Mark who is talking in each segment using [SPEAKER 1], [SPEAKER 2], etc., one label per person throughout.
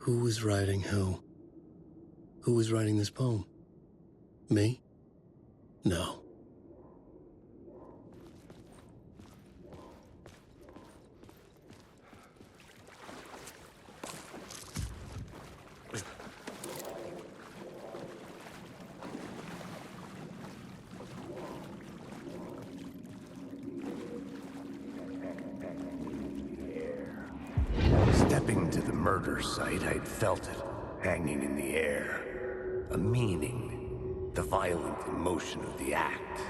[SPEAKER 1] Who was writing who? Who was writing this poem? Me? No.
[SPEAKER 2] Stepping to the murder site, I'd felt it, hanging in the air. A meaning, the violent emotion of the act.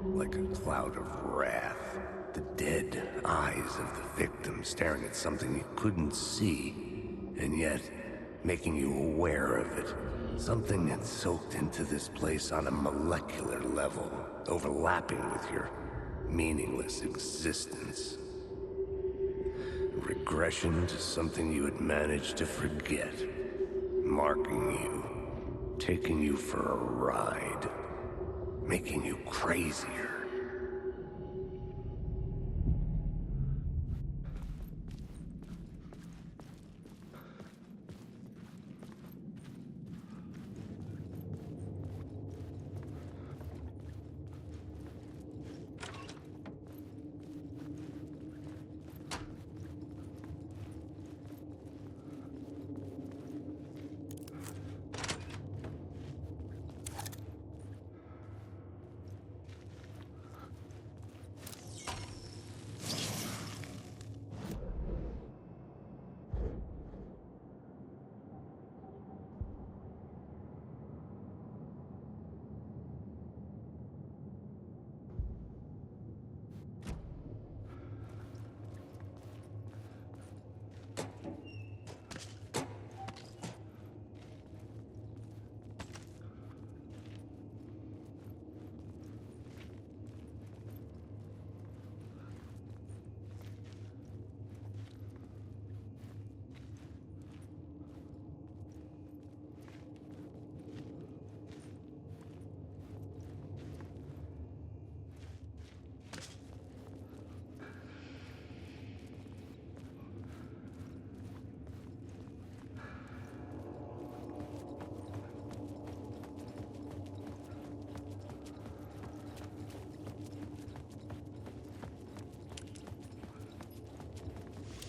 [SPEAKER 2] Like a cloud of wrath. The dead eyes of the victim staring at something you couldn't see, and yet making you aware of it. Something had soaked into this place on a molecular level, overlapping with your meaningless existence. Regression to something you had managed to forget. Marking you. Taking you for a ride. Making you crazier.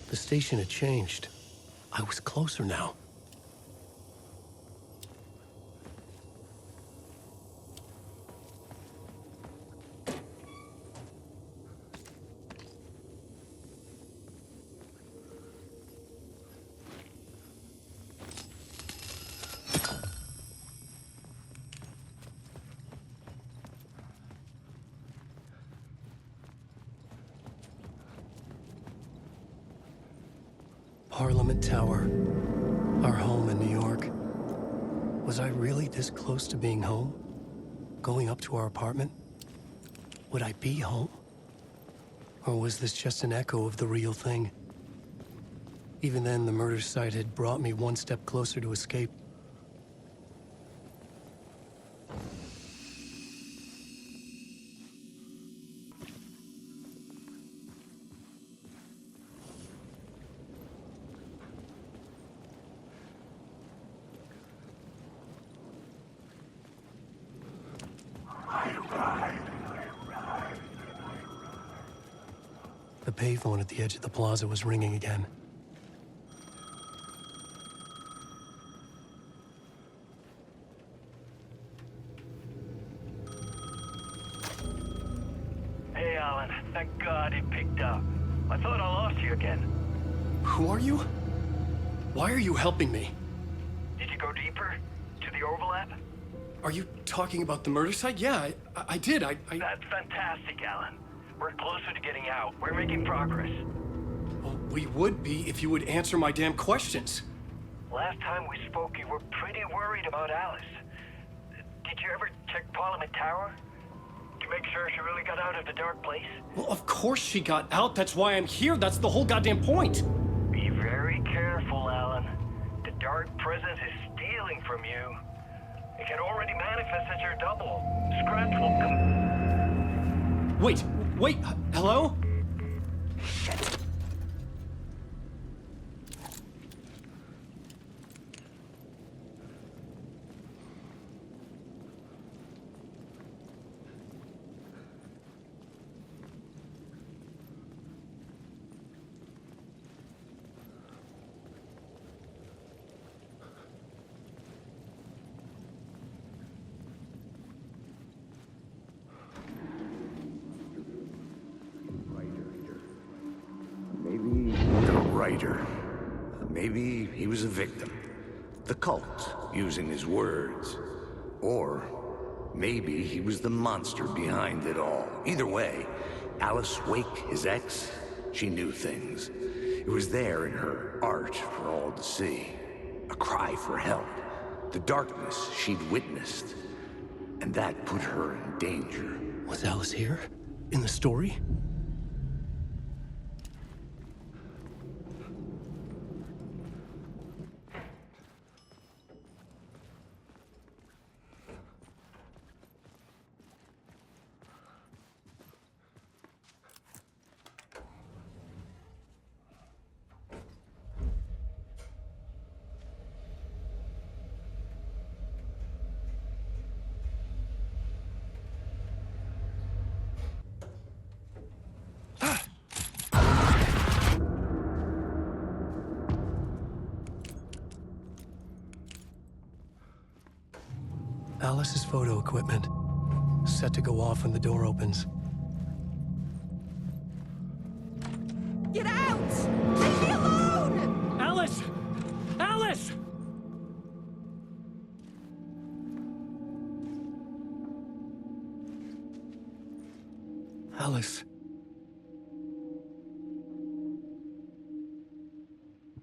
[SPEAKER 1] The station had changed. I was closer now. Parliament Tower, our home in New York. Was I really this close to being home? Going up to our apartment? Would I be home? Or was this just an echo of the real thing? Even then, the murder site had brought me one step closer to escape. The payphone at the edge of the plaza was ringing again.
[SPEAKER 3] Hey, Alan. Thank God it picked up. I thought I lost you again.
[SPEAKER 1] Who are you? Why are you helping me?
[SPEAKER 3] Did you go deeper? To the overlap?
[SPEAKER 1] Are you talking about the murder site? Yeah, I did.
[SPEAKER 3] That's fantastic, Alan. We're closer to getting out. We're making progress.
[SPEAKER 1] Well, we would be if you would answer my damn questions.
[SPEAKER 3] Last time we spoke, you were pretty worried about Alice. Did you ever check Parliament Tower? To make sure she really got out of the dark place?
[SPEAKER 1] Well, of course she got out. That's why I'm here. That's the whole goddamn point.
[SPEAKER 3] Be very careful, Alan. The dark presence is stealing from you. It can already manifest as your double. Scratch will come...
[SPEAKER 1] Wait, hello?
[SPEAKER 3] Shit.
[SPEAKER 2] writer. Maybe he was a victim. The cult, using his words. Or maybe he was the monster behind it all. Either way, Alice Wake, his ex, she knew things. It was there in her art for all to see. A cry for help. The darkness she'd witnessed. And that put her in danger.
[SPEAKER 1] Was Alice here? In the story? Alice's photo equipment. Set to go off when the door opens.
[SPEAKER 4] Get out! Leave me alone!
[SPEAKER 1] Alice! Alice! Alice.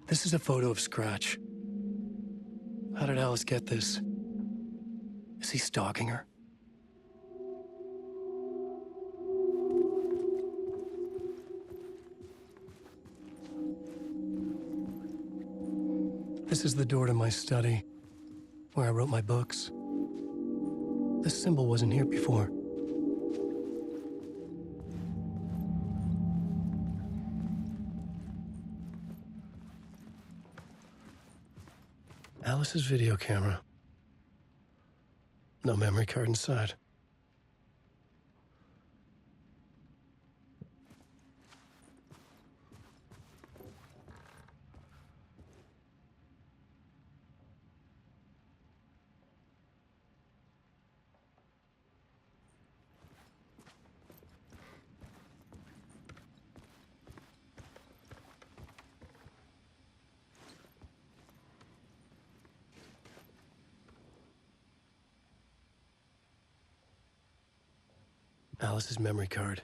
[SPEAKER 1] This is a photo of Scratch. How did Alice get this? Is he stalking her? This is the door to my study, where I wrote my books. This symbol wasn't here before. Alice's video camera. No memory card inside. Alice's memory card.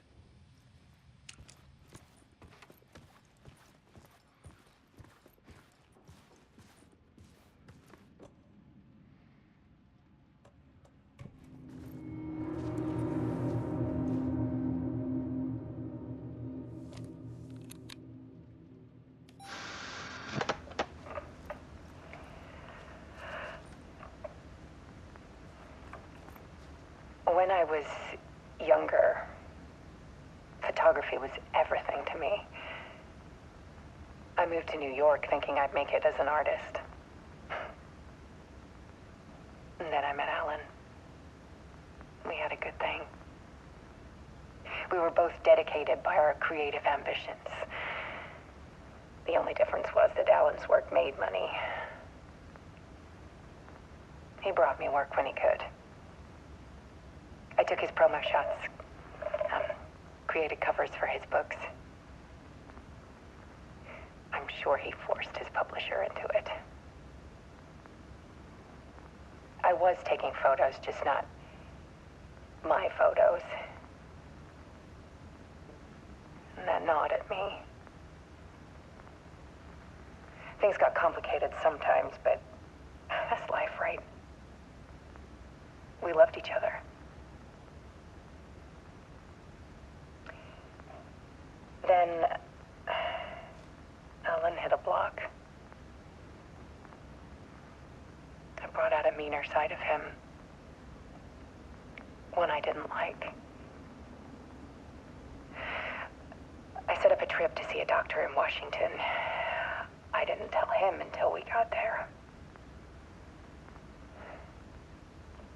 [SPEAKER 5] When I was younger, photography was everything to me. I moved to New York thinking I'd make it as an artist. And then I met Alan. We had a good thing. We were both dedicated by our creative ambitions. The only difference was that Alan's work made money. He brought me work when he could. I took his promo shots, created covers for his books. I'm sure he forced his publisher into it. I was taking photos, just not my photos. And that gnawed at me. Things got complicated sometimes, but that's life, right? We loved each other. Then Alan hit a block. I brought out a meaner side of him. One I didn't like. I set up a trip to see a doctor in Washington. I didn't tell him until we got there.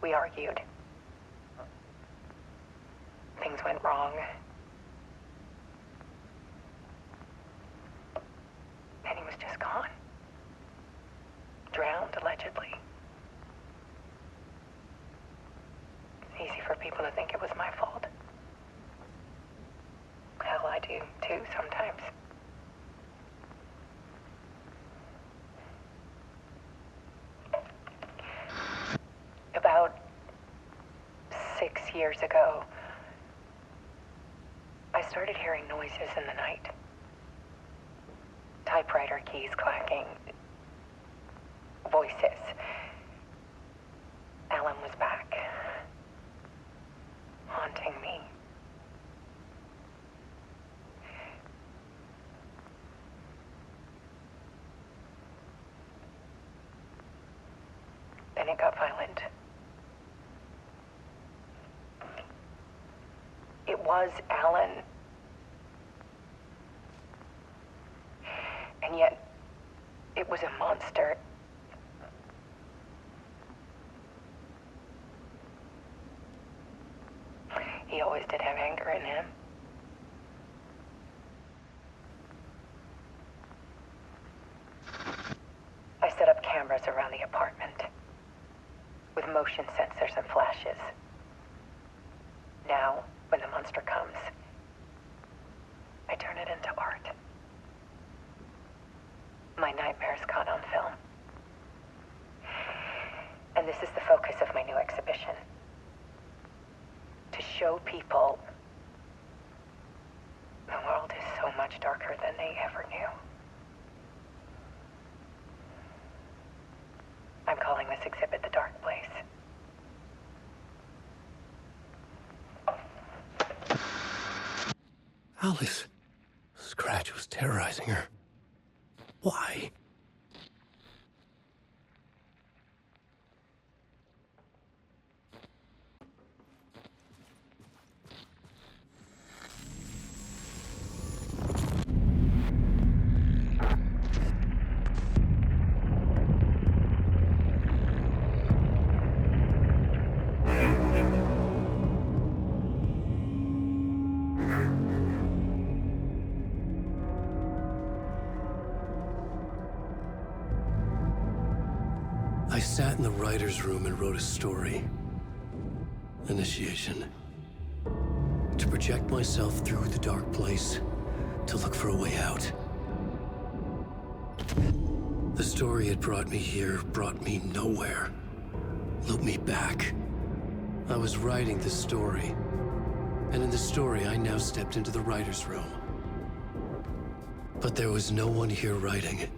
[SPEAKER 5] We argued. Things went wrong. And he was just gone. Drowned, allegedly. It's easy for people to think it was my fault. Hell, I do, too, sometimes. years ago, I started hearing noises in the night. Typewriter keys clacking. Voices. Alan was back. Haunting me. Then it got violent. It was Alan. And yet, it was a monster. He always did have anger in him. I set up cameras around the apartment with motion sensors and flashes. Now, when the monster comes, I turn it into art. My nightmares caught on film. And this is the focus of my new exhibition. To show people the world is so much darker than they ever knew. I'm calling this exhibit The Dark Place.
[SPEAKER 1] Alice. Scratch was terrorizing her. Why? I sat in the writer's room and wrote a story. Initiation. To project myself through the dark place, to look for a way out. The story had brought me here, brought me nowhere. Looped me back. I was writing the story. And in the story, I now stepped into the writer's room. But there was no one here writing it.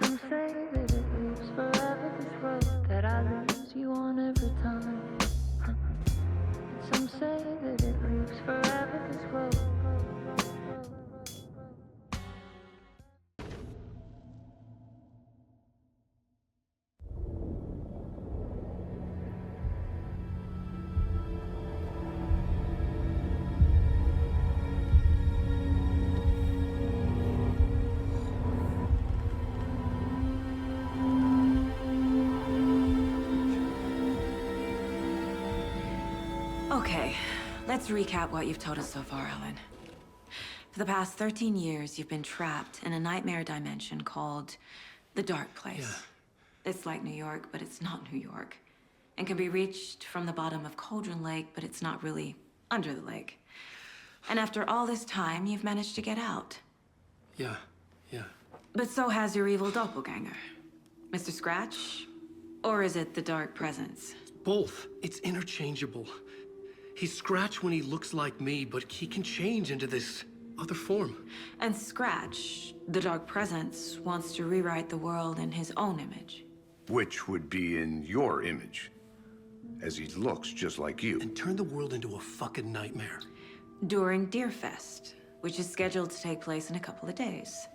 [SPEAKER 6] Some say that it lives forever, this road that I lose you on every time. Some say that it lives forever, this road.
[SPEAKER 7] Okay, let's recap what you've told us so far, Alan. For the past 13 years, you've been trapped in a nightmare dimension called the Dark Place.
[SPEAKER 1] Yeah.
[SPEAKER 7] It's like New York, but it's not New York. And can be reached from the bottom of Cauldron Lake, but it's not really under the lake. And after all this time, you've managed to get out.
[SPEAKER 1] Yeah.
[SPEAKER 7] But so has your evil doppelganger. Mr. Scratch? Or is it the Dark Presence?
[SPEAKER 1] Both. It's interchangeable. He's Scratch when he looks like me, but he can change into this other form.
[SPEAKER 7] And Scratch, the Dark Presence, wants to rewrite the world in his own image.
[SPEAKER 2] Which would be in your image, as he looks just like you.
[SPEAKER 1] And turn the world into a fucking nightmare.
[SPEAKER 7] During Deerfest, which is scheduled to take place in a couple of days.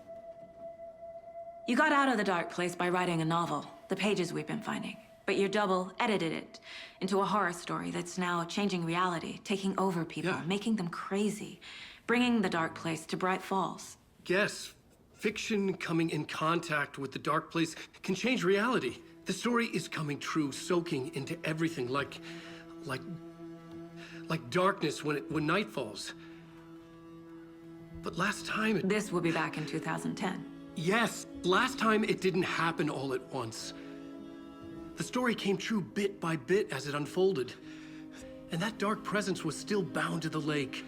[SPEAKER 7] You got out of the Dark Place by writing a novel, the pages we've been finding. But your double edited it into a horror story that's now changing reality, taking over people,
[SPEAKER 1] Yeah.
[SPEAKER 7] making them crazy, bringing the dark place to Bright Falls.
[SPEAKER 1] Yes, fiction coming in contact with the dark place can change reality. The story is coming true, soaking into everything like darkness when night falls. But last time
[SPEAKER 7] This will be back in 2010.
[SPEAKER 1] yes, last time it didn't happen all at once. The story came true bit by bit as it unfolded. And that dark presence was still bound to the lake.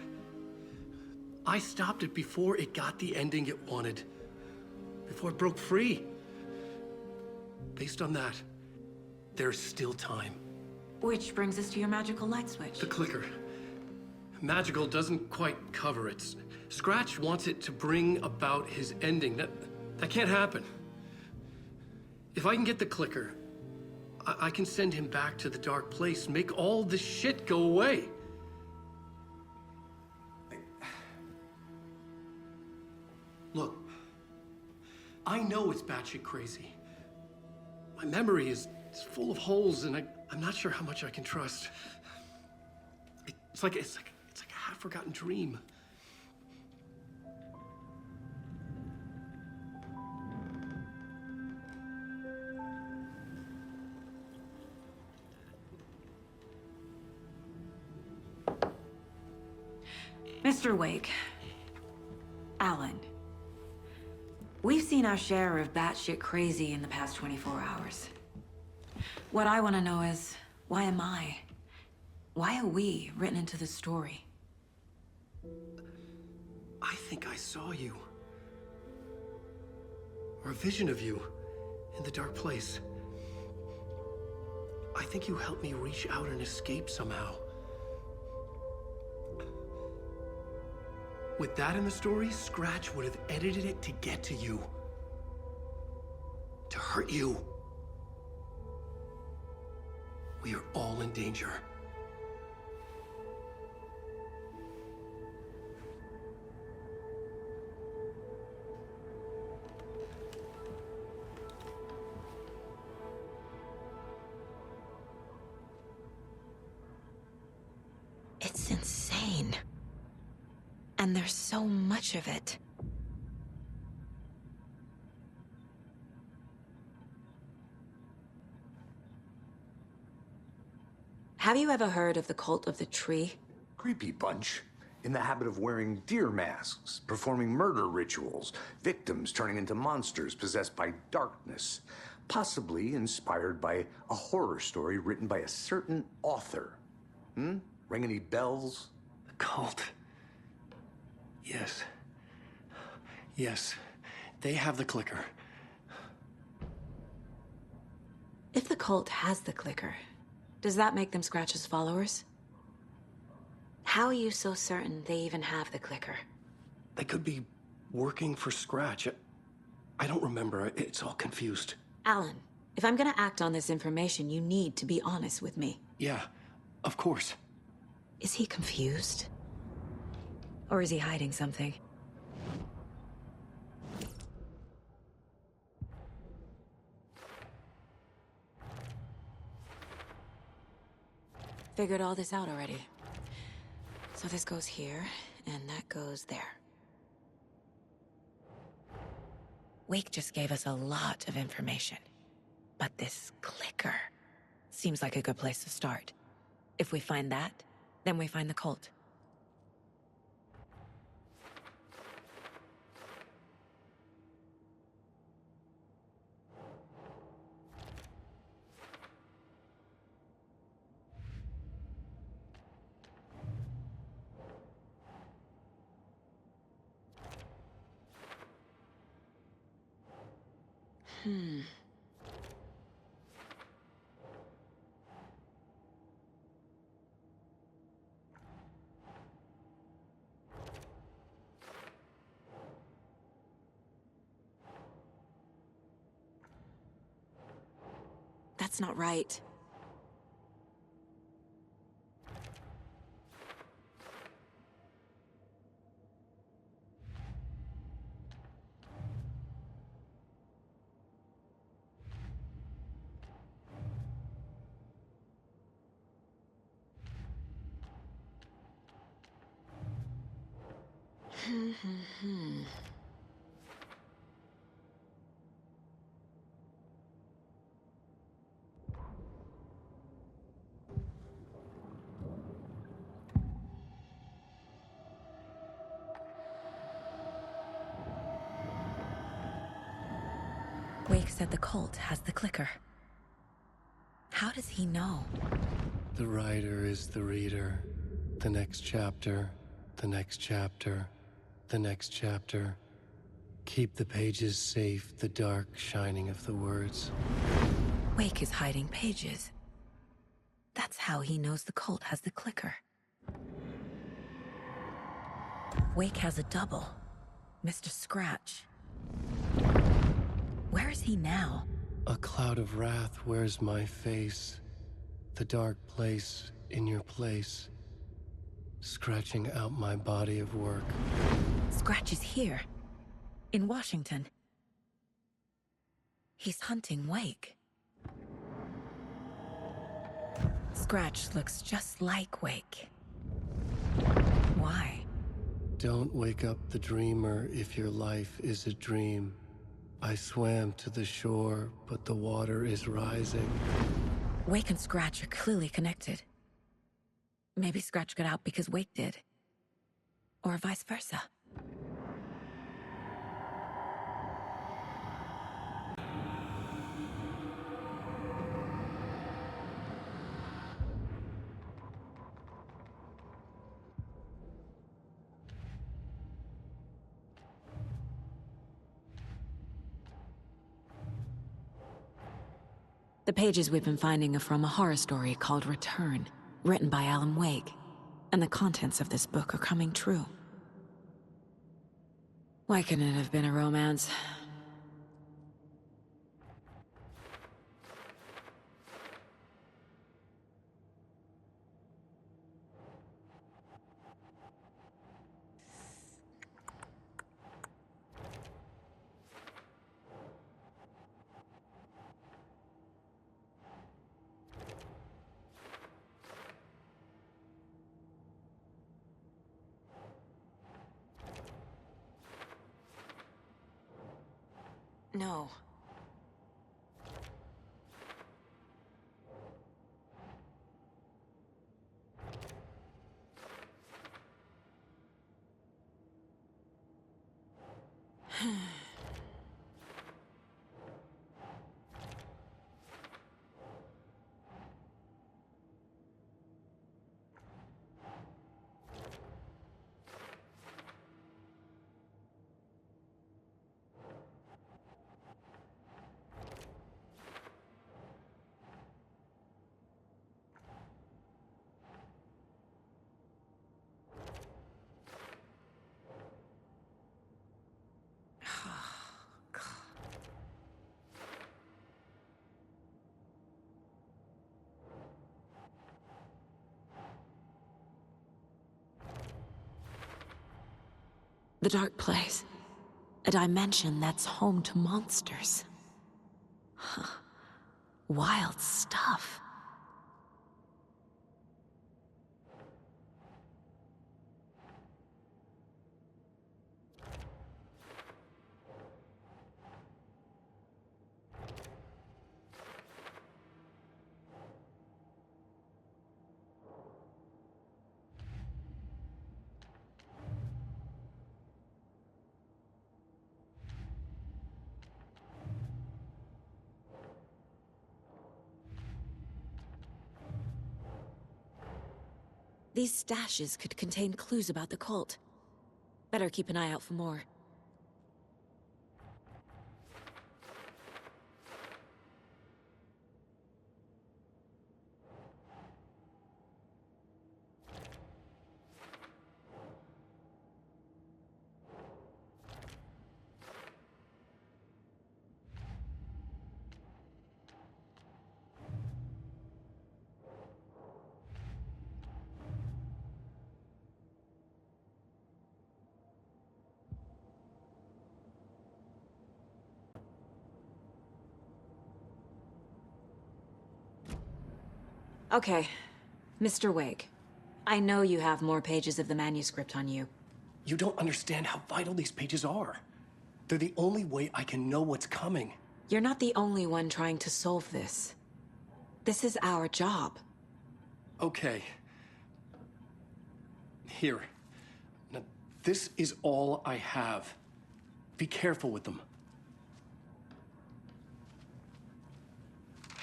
[SPEAKER 1] I stopped it before it got the ending it wanted. Before it broke free. Based on that, there's still time.
[SPEAKER 7] Which brings us to your magical light switch.
[SPEAKER 1] The clicker. Magical doesn't quite cover it. Scratch wants it to bring about his ending. That can't happen. If I can get the clicker, I can send him back to the dark place, make all this shit go away. Look, I know it's batshit crazy. My memory is full of holes, and I'm not sure how much I can trust. It's like a half-forgotten dream.
[SPEAKER 7] Mr. Wake, Alan, we've seen our share of batshit crazy in the past 24 hours. What I want to know is, why am I? Why are we written into the story?
[SPEAKER 1] I think I saw you. Or a vision of you in the dark place. I think you helped me reach out and escape somehow. With that in the story, Scratch would have edited it to get to you. To hurt you. We are all in danger.
[SPEAKER 7] It's insane. And there's so much of it. Have you ever heard of the cult of the tree?
[SPEAKER 2] Creepy bunch. In the habit of wearing deer masks, performing murder rituals, victims turning into monsters possessed by darkness. Possibly inspired by a horror story written by a certain author. Ring any bells?
[SPEAKER 1] The cult. Yes. Yes. They have the clicker.
[SPEAKER 7] If the cult has the clicker, does that make them Scratch's followers? How are you so certain they even have the clicker?
[SPEAKER 1] They could be working for Scratch. I don't remember. It's all confused.
[SPEAKER 7] Alan, if I'm gonna act on this information, you need to be honest with me.
[SPEAKER 1] Yeah, of course.
[SPEAKER 7] Is he confused? Or is he hiding something? Figured all this out already. So this goes here, and that goes there. Wake just gave us a lot of information. But this clicker seems like a good place to start. If we find that, then we find the cult. That's not right. Wake said the cult has the clicker. How does he know?
[SPEAKER 1] The writer is the reader. The next chapter, the next chapter, the next chapter. Keep the pages safe, the dark shining of the words.
[SPEAKER 7] Wake is hiding pages. That's how he knows the cult has the clicker. Wake has a double. Mr. Scratch. Where is he now?
[SPEAKER 1] A cloud of wrath wears my face. The dark place in your place. Scratching out my body of work.
[SPEAKER 7] Scratch is here. In Washington. He's hunting Wake. Scratch looks just like Wake. Why?
[SPEAKER 1] Don't wake up the dreamer if your life is a dream. I swam to the shore, but the water is rising.
[SPEAKER 7] Wake and Scratch are clearly connected. Maybe Scratch got out because Wake did. Or vice versa. The pages we've been finding are from a horror story called Return, written by Alan Wake. And the contents of this book are coming true. Why couldn't it have been a romance? No. The dark place. A dimension that's home to monsters. Huh. Wild stuff. These stashes could contain clues about the cult. Better keep an eye out for more. Okay, Mr. Wake. I know you have more pages of the manuscript on you.
[SPEAKER 1] You don't understand how vital these pages are. They're the only way I can know what's coming.
[SPEAKER 7] You're not the only one trying to solve this. This is our job.
[SPEAKER 1] Okay. Here. Now, this is all I have. Be careful with them.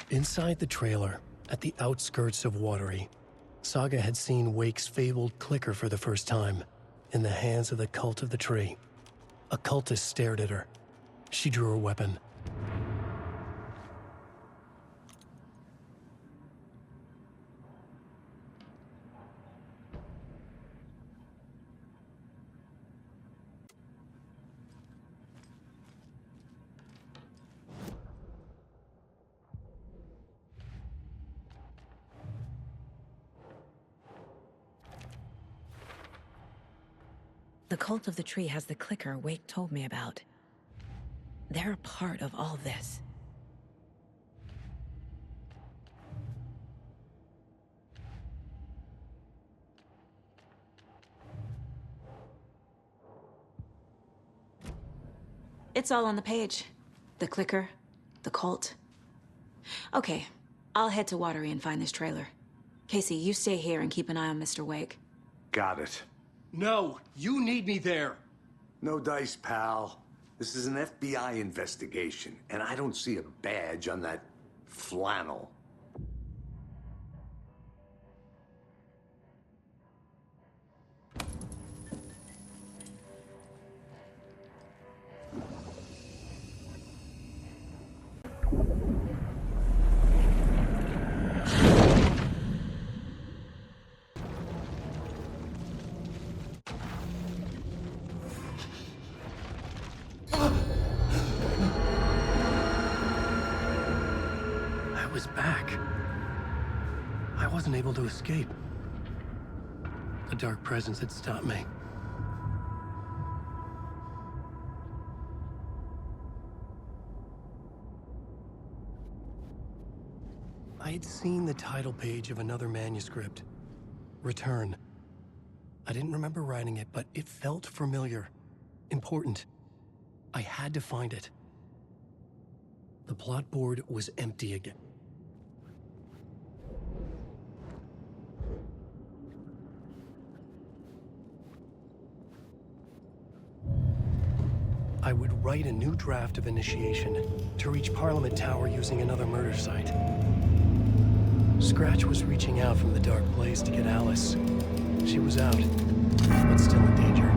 [SPEAKER 1] Inside the trailer, at the outskirts of Watery, Saga had seen Wake's fabled clicker for the first time, in the hands of the Cult of the Tree. A cultist stared at her. She drew her weapon.
[SPEAKER 7] The Cult of the Tree has the clicker Wake told me about. They're a part of all this. It's all on the page. The clicker, the cult. Okay, I'll head to Watery and find this trailer. Casey, you stay here and keep an eye on Mr. Wake.
[SPEAKER 2] Got it.
[SPEAKER 1] No, you need me there.
[SPEAKER 2] No dice, pal. This is an FBI investigation, and I don't see a badge on that flannel.
[SPEAKER 1] I was back. I wasn't able to escape. A dark presence had stopped me. I had seen the title page of another manuscript. Return. I didn't remember writing it, but it felt familiar. Important. I had to find it. The plot board was empty again. I would write a new draft of initiation to reach Parliament Tower using another murder site. Scratch was reaching out from the dark place to get Alice. She was out, but still in danger.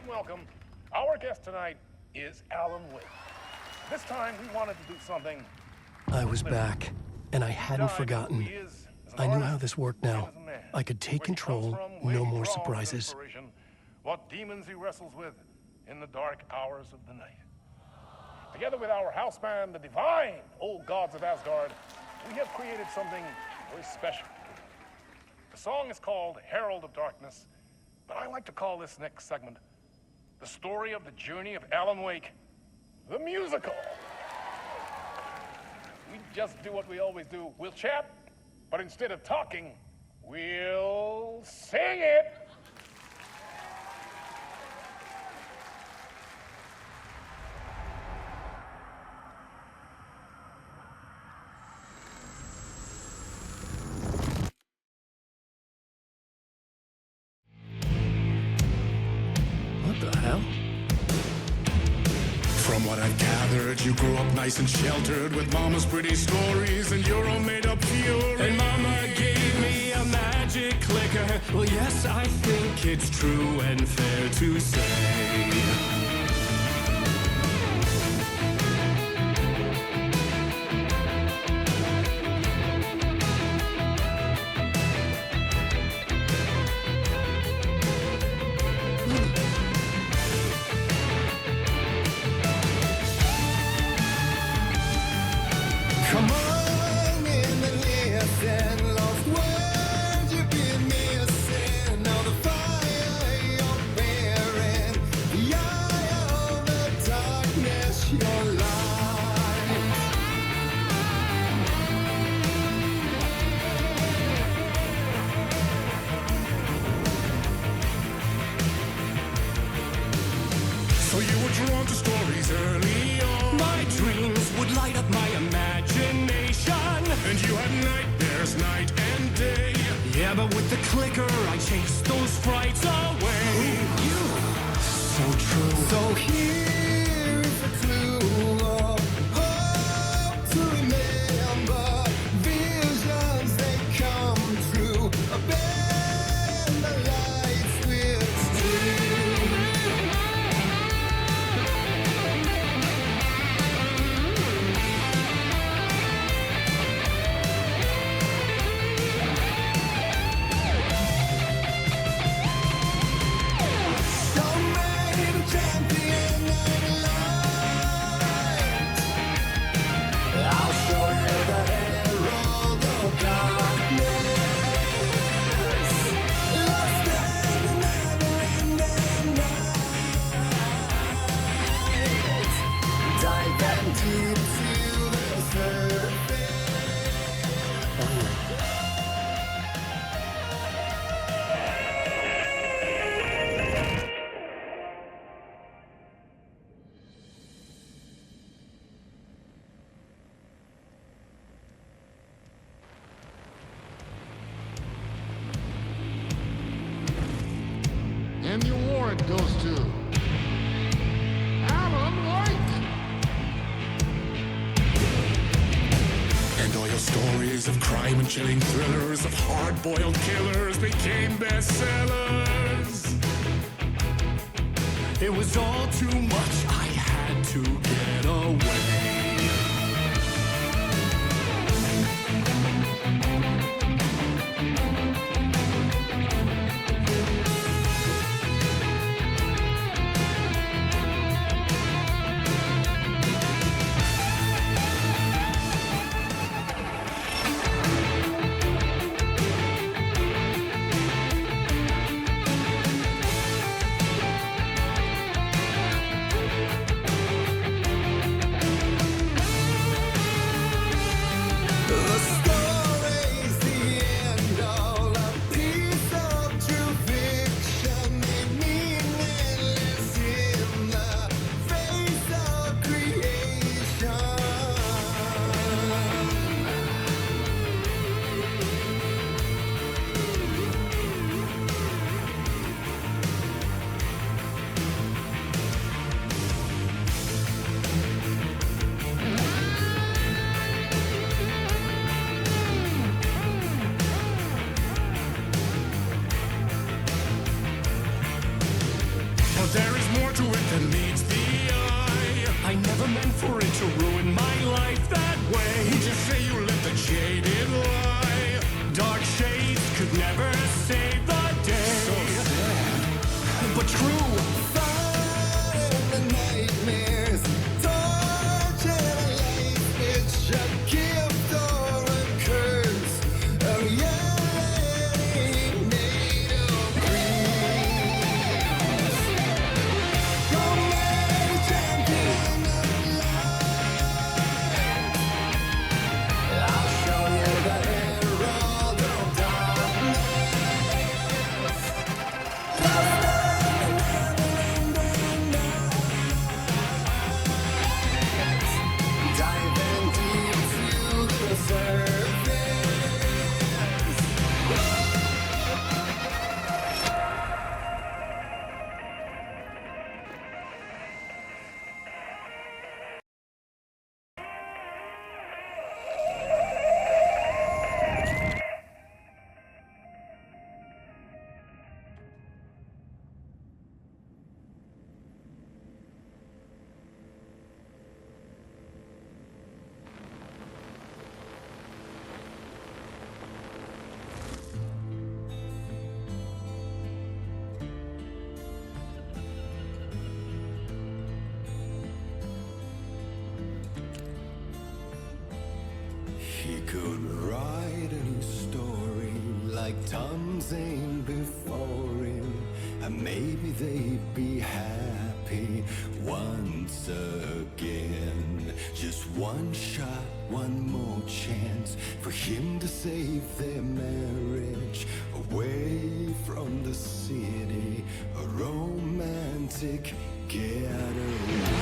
[SPEAKER 8] Welcome. Our guest tonight is Alan Wake. This time we wanted to do something.
[SPEAKER 1] I was back, and I hadn't forgotten. I knew how this worked now. I could take control, no more surprises.
[SPEAKER 8] What demons he wrestles with in the dark hours of the night. Together with our house band, the divine old gods of Asgard, we have created something very special. The song is called Herald of Darkness, but I like to call this next segment the story of the journey of Alan Wake, the musical. We just do what we always do. We'll chat, but instead of talking, we'll sing it.
[SPEAKER 1] What the hell?
[SPEAKER 9] From what I've gathered, you grew up nice and sheltered with mama's pretty stories and your own made-up fury. And mama gave me a magic clicker. Well, yes, I think it's true and fair to say. Come on in and listen. Yeah, but with the clicker, I chase those frights away. So true.
[SPEAKER 10] So here is a clue of hope to remember. Visions, they come true. Bend the light switch champion of light. I'll show you the herald of darkness. Lost in the never-ending night. Dive in deep to the surface.
[SPEAKER 9] And the award goes to Alan White. And all your stories of crime and chilling thrillers of hard-boiled killers became bestsellers. It was all too much. I had to get away. There is more to it than meets the eye. I never meant for it to ruin my life that way. Just say you let the jaded lie. Dark shades could never save the day. So sad, but true.
[SPEAKER 10] Fire in the nightmares, torch and a light switch, a gift or a curse. Oh yeah, made of dreams. Come on, champion of light. I'll show you the herald of darkness. Lost in the never-ending night. Diving deep to the surface. He could write a new story like Tom Zane before him, and maybe they'd be happy once again. Just one shot, one more chance for him to save their marriage away from the city, a romantic getaway.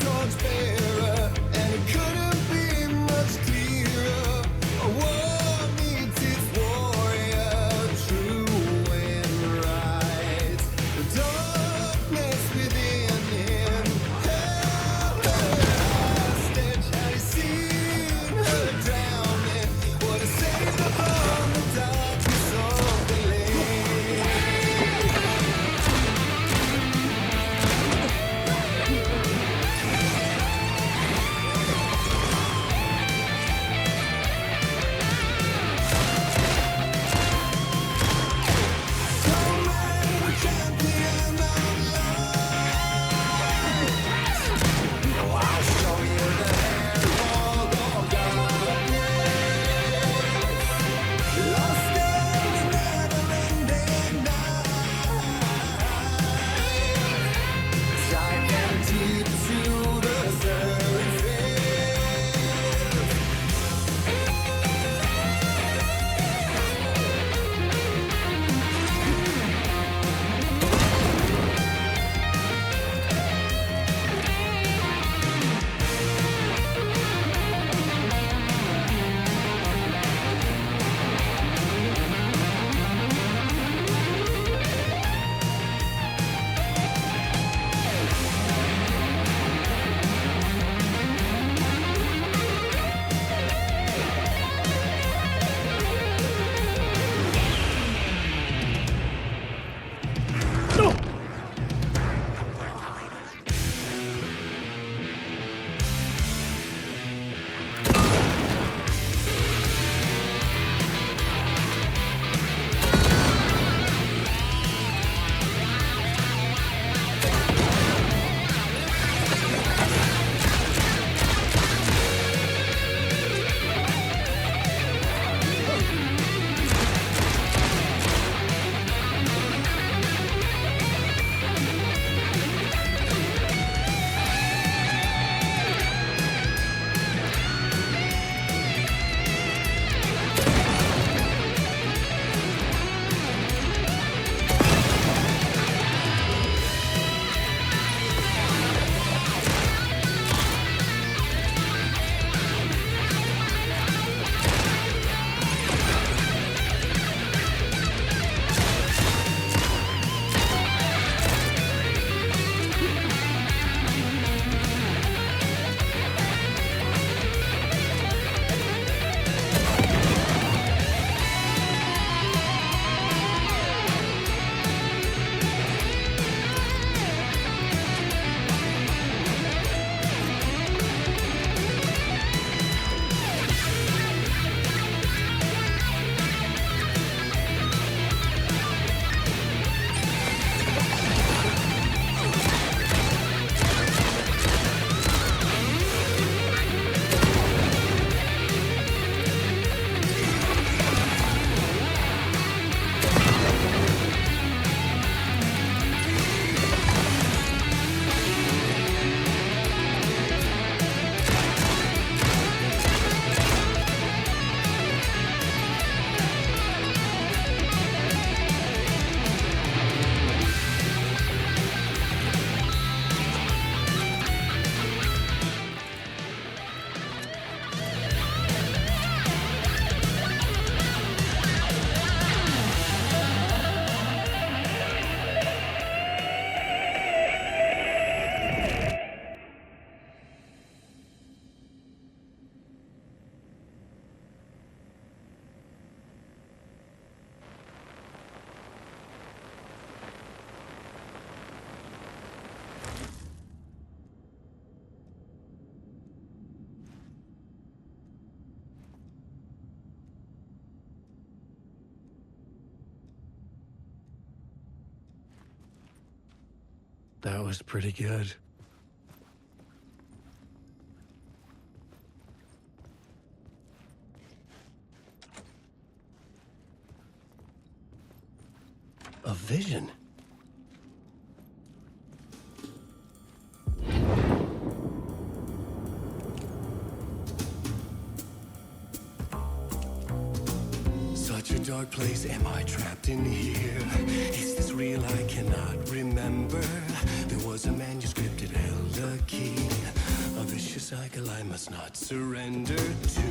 [SPEAKER 10] torchbearer, and it couldn't be much clearer. A war meets its warrior, true and right. The darkness within him held her hostage. Had he seen her drowning, would have saved her from the darkness of the lake.
[SPEAKER 1] That was pretty good. A vision? Such a dark place, am I trapped in here? Is this real? I cannot remember. There was a manuscript, it held a key. vicious cycle I must not surrender to.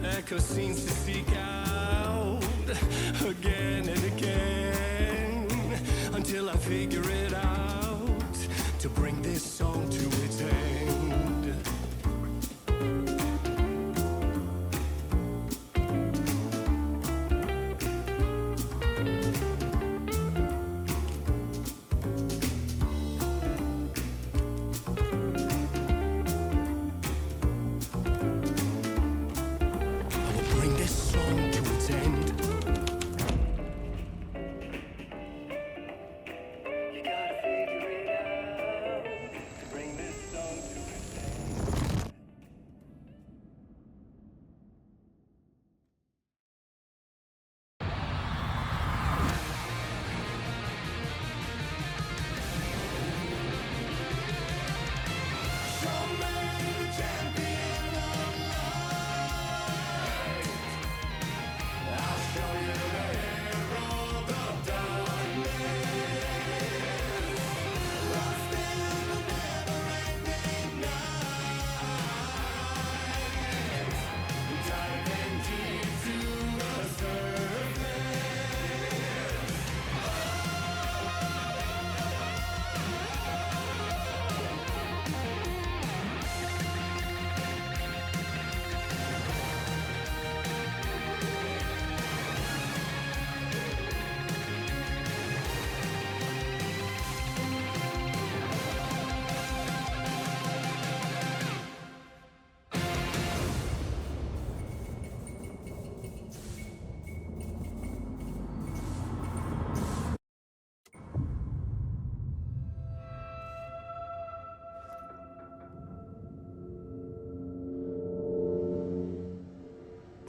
[SPEAKER 1] Echo scenes to seek out again and again until I figure it out to bring this song to its end.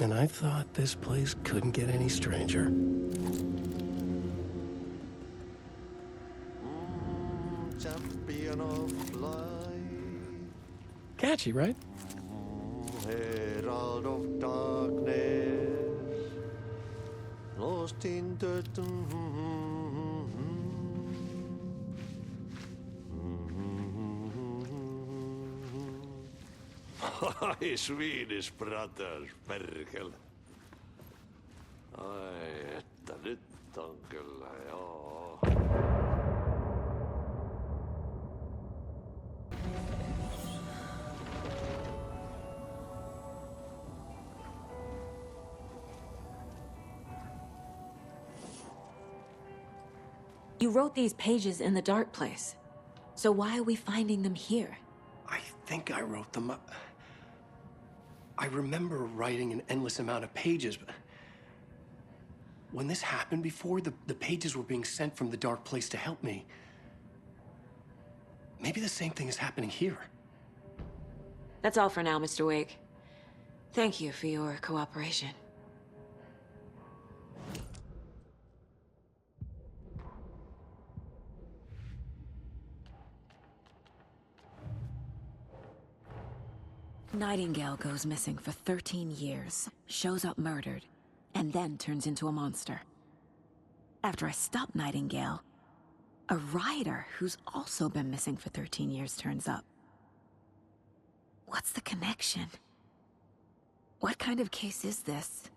[SPEAKER 1] And I thought this place couldn't get any stranger.
[SPEAKER 10] Champion of light,
[SPEAKER 1] Catchy, right?
[SPEAKER 10] herald of darkness, lost in dirt. Ai, Swedish brothers, perkele. Ai, että nyt on kyllä, joo.
[SPEAKER 7] You wrote these pages in the dark place. So why are we finding them here?
[SPEAKER 1] I think I wrote them up. I remember writing an endless amount of pages, but when this happened before, the pages were being sent from the dark place to help me. Maybe the same thing is happening here.
[SPEAKER 7] That's all for now, Mr. Wake. Thank you for your cooperation. Nightingale goes missing for 13 years, shows up murdered, and then turns into a monster. After I stop Nightingale, a rider who's also been missing for 13 years turns up. What's the connection? What kind of case is this?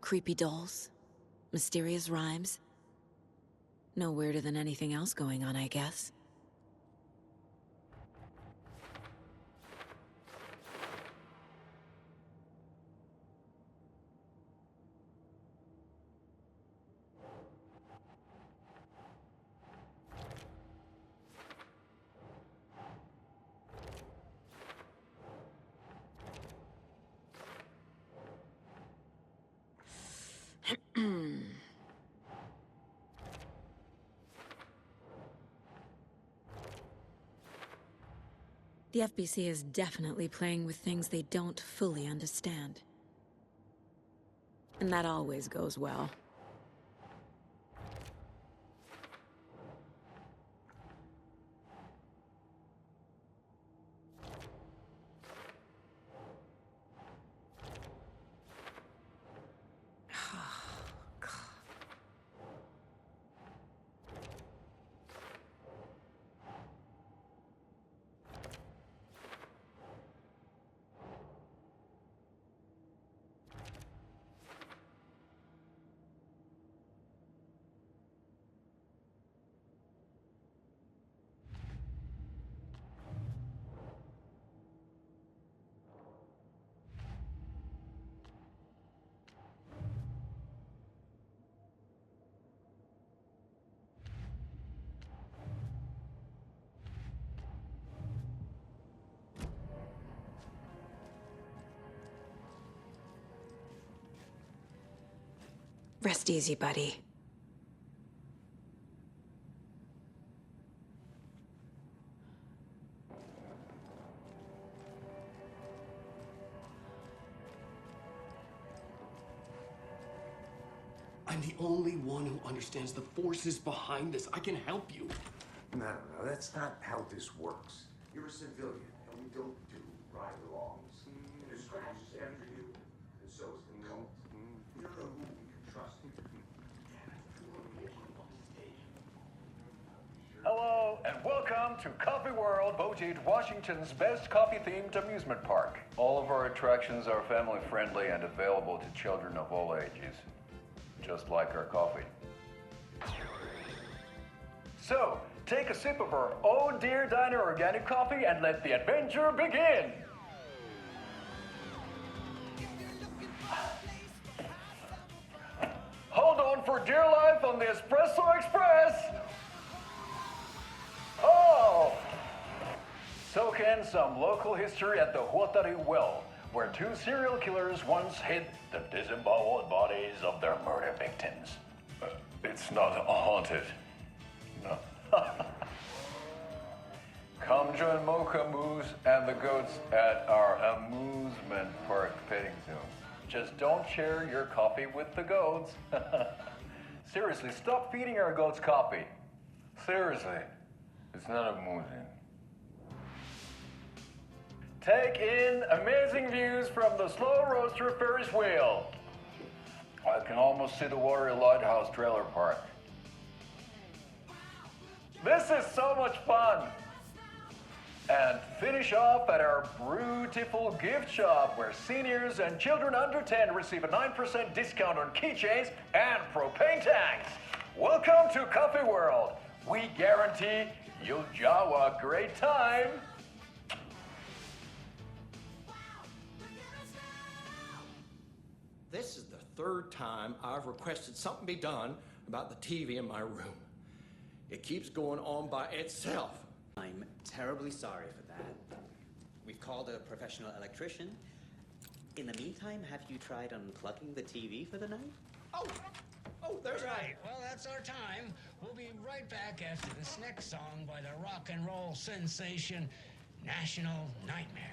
[SPEAKER 7] Creepy dolls, mysterious rhymes. No weirder than anything else going on, I guess. The FBC is definitely playing with things they don't fully understand. And that always goes well. Rest easy, buddy.
[SPEAKER 1] I'm the only one who understands the forces behind this. I can help you.
[SPEAKER 2] No, that's not how this works. You're a civilian, and we don't do ride-alongs. There's scratches after you, and so is the cult. You don't know who we can trust.
[SPEAKER 3] Hello, and welcome to Coffee World, voted Washington's best coffee-themed amusement park. All of our attractions are family-friendly and available to children of all ages, just like our coffee. So, take a sip of our Oh Dear Diner organic coffee and let the adventure begin! Hold on for dear life on the Espresso Express! Oh! Soak in some local history at the Huatari Well, where two serial killers once hid the disemboweled bodies of their murder victims. It's not haunted. No. Come join Mocha Moose and the goats at our amusement park petting zoo. Just don't share your coffee with the goats. Seriously, stop feeding our goats coffee. Seriously, it's not amusing. Take in amazing views from the Slow Roaster Ferris wheel. I can almost see the Watery Lighthouse trailer park. This is so much fun! And finish off at our beautiful gift shop where seniors and children under 10 receive a 9% discount on keychains and propane tanks. Welcome to Coffee World. We guarantee you'll jaw a great time.
[SPEAKER 11] This is the third time I've requested something be done about the TV in my room. It keeps going on by itself.
[SPEAKER 12] I'm terribly sorry for that. We've called a professional electrician. In the meantime, have you tried unplugging the TV for the night?
[SPEAKER 11] Oh, there's
[SPEAKER 13] Right, well, that's our time. We'll be right back after this next song by the rock and roll sensation, National Nightmare.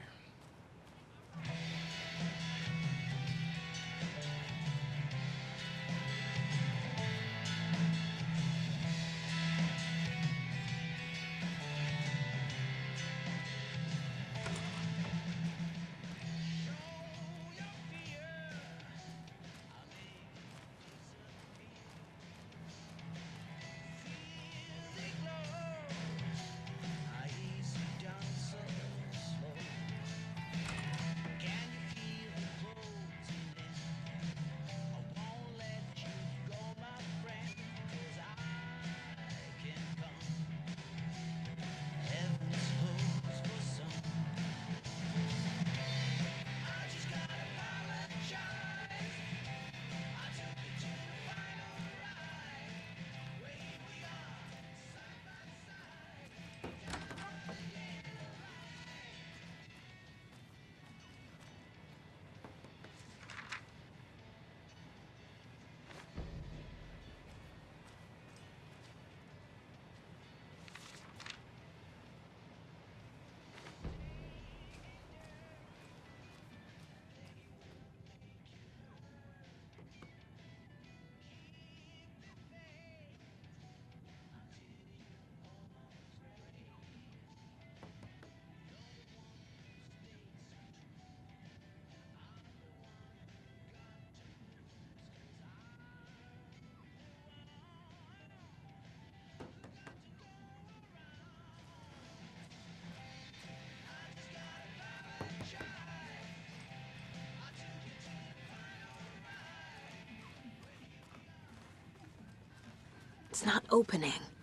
[SPEAKER 13] Can you
[SPEAKER 7] It's not opening.